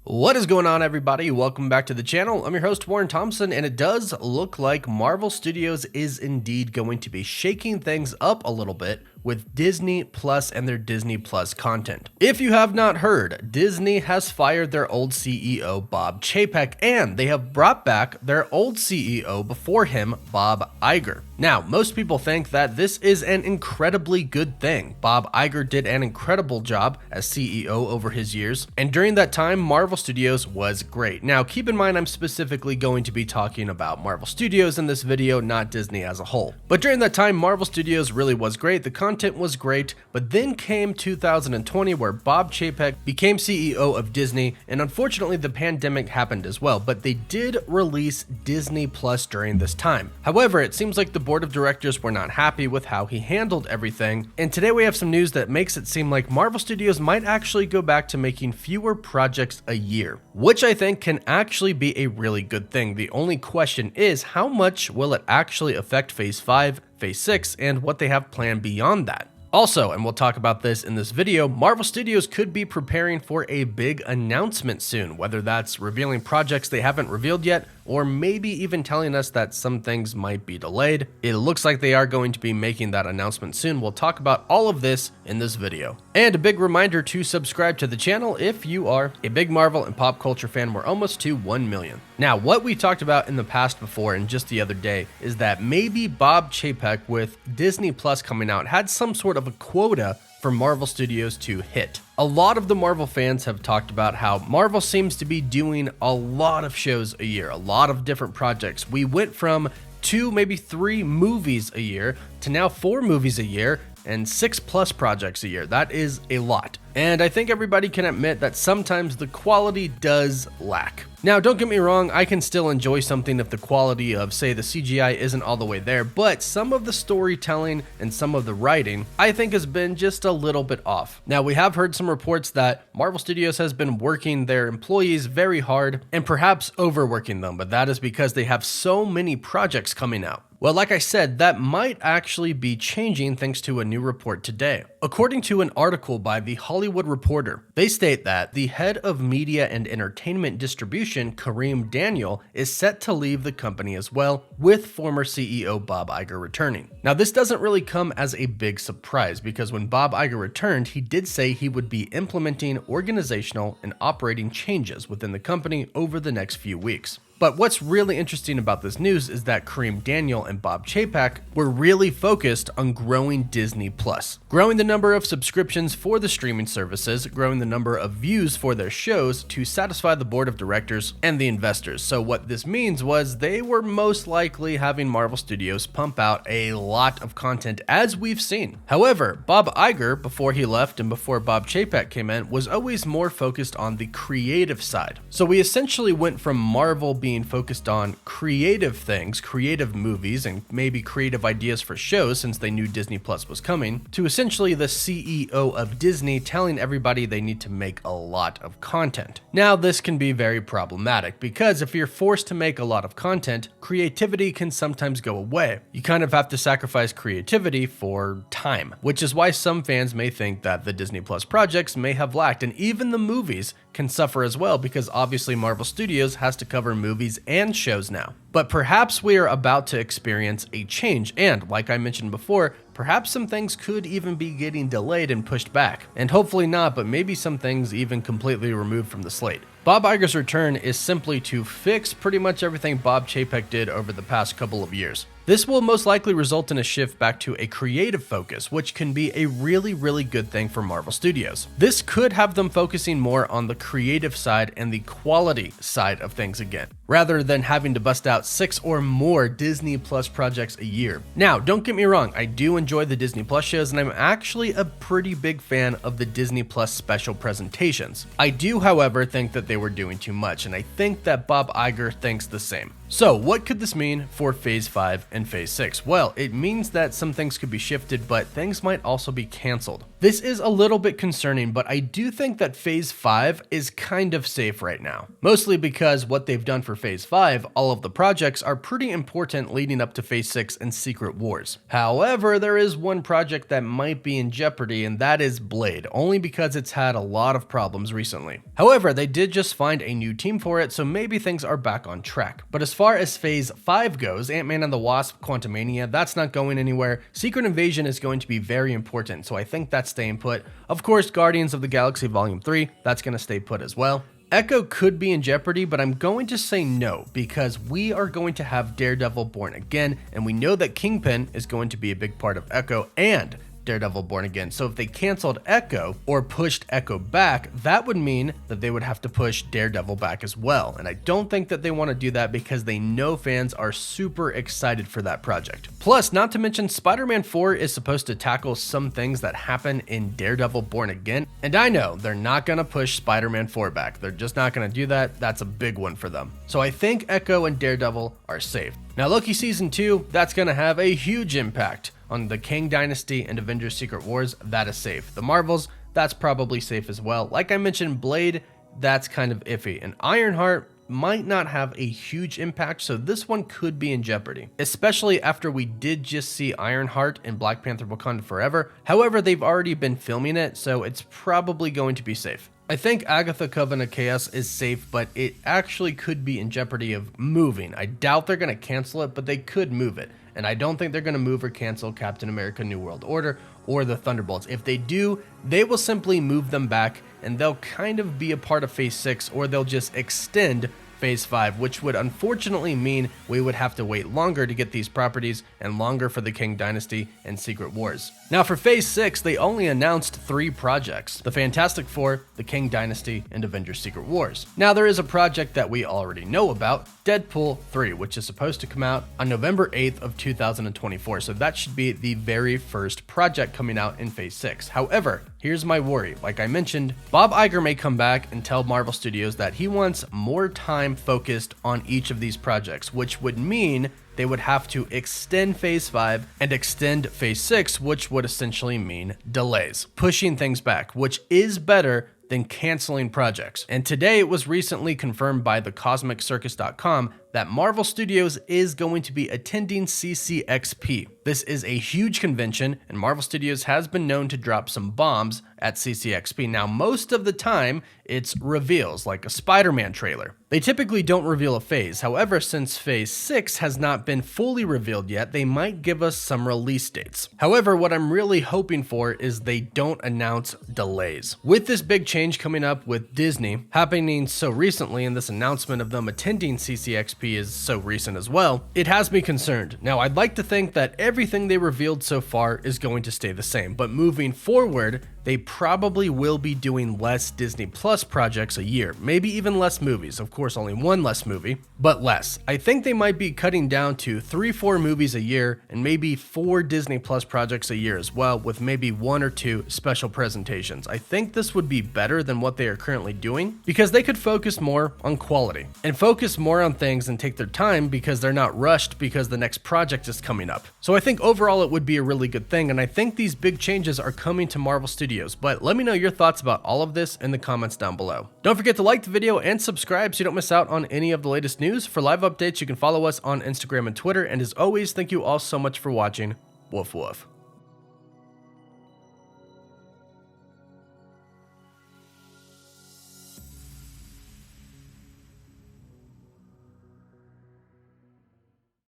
What is going on, everybody? Welcome back to the channel. I'm your host, Warren Thompson, and it does look like Marvel Studios is indeed going to be shaking things up a little bit with Disney Plus and their Disney Plus content. If you have not heard, Disney has fired their old CEO, Bob Chapek, and they have brought back their old CEO before him, Bob Iger. Now, most people think that this is an incredibly good thing. Bob Iger did an incredible job as CEO over his years, and during that time, Marvel Studios was great. Now, keep in mind, I'm specifically going to be talking about Marvel Studios in this video, not Disney as a whole. But during that time, Marvel Studios really was great. The content was great, but then came 2020 where Bob Chapek became CEO of Disney, and unfortunately the pandemic happened as well, but they did release Disney Plus during this time. However, it seems like the board of directors were not happy with how he handled everything, and today we have some news that makes it seem like Marvel Studios might actually go back to making fewer projects a year, which I think can actually be a really good thing. The only question is, how much will it actually affect Phase 5, Phase 6, and what they have planned beyond that? Also, and we'll talk about this in this video, Marvel Studios could be preparing for a big announcement soon, whether that's revealing projects they haven't revealed yet, or maybe even telling us that some things might be delayed. It looks like they are going to be making that announcement soon. We'll talk about all of this in this video. And a big reminder to subscribe to the channel if you are a big Marvel and pop culture fan. We're almost to 1 million. Now, what we talked about in the past before and just the other day is that maybe Bob Chapek with Disney Plus coming out had some sort of a quota for Marvel Studios to hit. A lot of the Marvel fans have talked about how Marvel seems to be doing a lot of shows a year, a lot of different projects. We went from 2, maybe 3 movies a year to now 4 movies a year and 6+ projects a year. That is a lot. And I think everybody can admit that sometimes the quality does lack. Now, don't get me wrong, I can still enjoy something if the quality of, say, the CGI isn't all the way there, but some of the storytelling and some of the writing, I think, has been just a little bit off. Now, we have heard some reports that Marvel Studios has been working their employees very hard and perhaps overworking them, but that is because they have so many projects coming out. Well, like I said, that might actually be changing thanks to a new report today. According to an article by The Hollywood Reporter, they state that the head of media and entertainment distribution, Kareem Daniel, is set to leave the company as well, with former CEO Bob Iger returning. Now, this doesn't really come as a big surprise because when Bob Iger returned, he did say he would be implementing organizational and operating changes within the company over the next few weeks. But what's really interesting about this news is that Kareem Daniel and Bob Chapek were really focused on growing Disney Plus, growing the number of subscriptions for the streaming services, growing the number of views for their shows to satisfy the board of directors and the investors. So what this means was they were most likely having Marvel Studios pump out a lot of content, as we've seen. However, Bob Iger, before he left and before Bob Chapek came in, was always more focused on the creative side. So we essentially went from Marvel being focused on creative things, creative movies, and maybe creative ideas for shows since they knew Disney Plus was coming, to essentially the CEO of Disney telling everybody they need to make a lot of content. Now, this can be very problematic because if you're forced to make a lot of content, creativity can sometimes go away. You kind of have to sacrifice creativity for time, which is why some fans may think that the Disney Plus projects may have lacked, and even the movies can suffer as well because obviously Marvel Studios has to cover movies and shows now. But perhaps we are about to experience a change, and like I mentioned before, perhaps some things could even be getting delayed and pushed back. And hopefully not, but maybe some things even completely removed from the slate. Bob Iger's return is simply to fix pretty much everything Bob Chapek did over the past couple of years. This will most likely result in a shift back to a creative focus, which can be a really good thing for Marvel Studios. This could have them focusing more on the creative side and the quality side of things again, rather than having to bust out 6 or more Disney Plus projects a year. Now, don't get me wrong, I do enjoy the Disney Plus shows, and I'm actually a pretty big fan of the Disney Plus special presentations. I do, however, think that they were doing too much, and I think that Bob Iger thinks the same. So what could this mean for Phase 5 and Phase 6? Well, it means that some things could be shifted, but things might also be canceled. This is a little bit concerning, but I do think that Phase 5 is kind of safe right now. Mostly because what they've done for for Phase 5, all of the projects are pretty important leading up to Phase 6 and Secret Wars. However, there is one project that might be in jeopardy, and that is Blade, only because it's had a lot of problems recently. However, they did just find a new team for it, so maybe things are back on track. But as far as Phase 5 goes, Ant-Man and the Wasp, Quantumania, that's not going anywhere. Secret Invasion is going to be very important, so I think that's staying put. Of course, Guardians of the Galaxy Volume 3, that's going to stay put as well. Echo could be in jeopardy, but I'm going to say no, because we are going to have Daredevil Born Again, and we know that Kingpin is going to be a big part of Echo and Daredevil Born Again. So if they canceled Echo or pushed Echo back, that would mean that they would have to push Daredevil back as well. And I don't think that they want to do that because they know fans are super excited for that project. Plus, not to mention, Spider-Man 4 is supposed to tackle some things that happen in Daredevil Born Again. And I know they're not going to push Spider-Man 4 back. They're just not going to do that. That's a big one for them. So I think Echo and Daredevil are safe. Now, Loki Season 2, that's going to have a huge impact on the Kang Dynasty and Avengers Secret Wars. That is safe. The Marvels, that's probably safe as well. Like I mentioned, Blade, that's kind of iffy. And Ironheart might not have a huge impact, so this one could be in jeopardy, especially after we did just see Ironheart in Black Panther Wakanda Forever. However, they've already been filming it, so it's probably going to be safe. I think Agatha Covenant of Chaos is safe, but it actually could be in jeopardy of moving. I doubt they're going to cancel it, but they could move it. And I don't think they're going to move or cancel Captain America New World Order or the Thunderbolts. If they do, they will simply move them back and they'll kind of be a part of Phase 6, or they'll just extend Phase 5, which would unfortunately mean we would have to wait longer to get these properties and longer for the Kang Dynasty and Secret Wars. Now for Phase 6, they only announced 3 projects: the Fantastic Four, the Kang Dynasty, and Avengers Secret Wars. Now there is a project that we already know about, Deadpool 3, which is supposed to come out on November 8th of 2024, so that should be the very first project coming out in Phase 6. However, here's my worry. Like I mentioned, Bob Iger may come back and tell Marvel Studios that he wants more time focused on each of these projects, which would mean they would have to extend Phase 5 and extend Phase 6, which would essentially mean delays, pushing things back, which is better than canceling projects. And today it was recently confirmed by thecosmiccircus.com that Marvel Studios is going to be attending CCXP. This is a huge convention, and Marvel Studios has been known to drop some bombs at CCXP. Now, most of the time, it's reveals, like a Spider-Man trailer. They typically don't reveal a phase. However, since Phase 6 has not been fully revealed yet, they might give us some release dates. However, what I'm really hoping for is they don't announce delays. With this big change coming up with Disney happening so recently, and this announcement of them attending CCXP is so recent as well, it has me concerned. Now, I'd like to think that everything they revealed so far is going to stay the same, but moving forward, they probably will be doing less Disney Plus projects a year, maybe even less movies. Of course, only one less movie, but less. I think they might be cutting down to 3-4 movies a year and maybe 4 Disney Plus projects a year as well, with maybe 1 or 2 special presentations. I think this would be better than what they are currently doing because they could focus more on quality and focus more on things and take their time because they're not rushed because the next project is coming up. So I think overall it would be a really good thing, and I think these big changes are coming to Marvel Studios. But let me know your thoughts about all of this in the comments down below. Don't forget to like the video and subscribe so you don't miss out on any of the latest news. For live updates, you can follow us on Instagram and Twitter. And as always, thank you all so much for watching. Woof woof.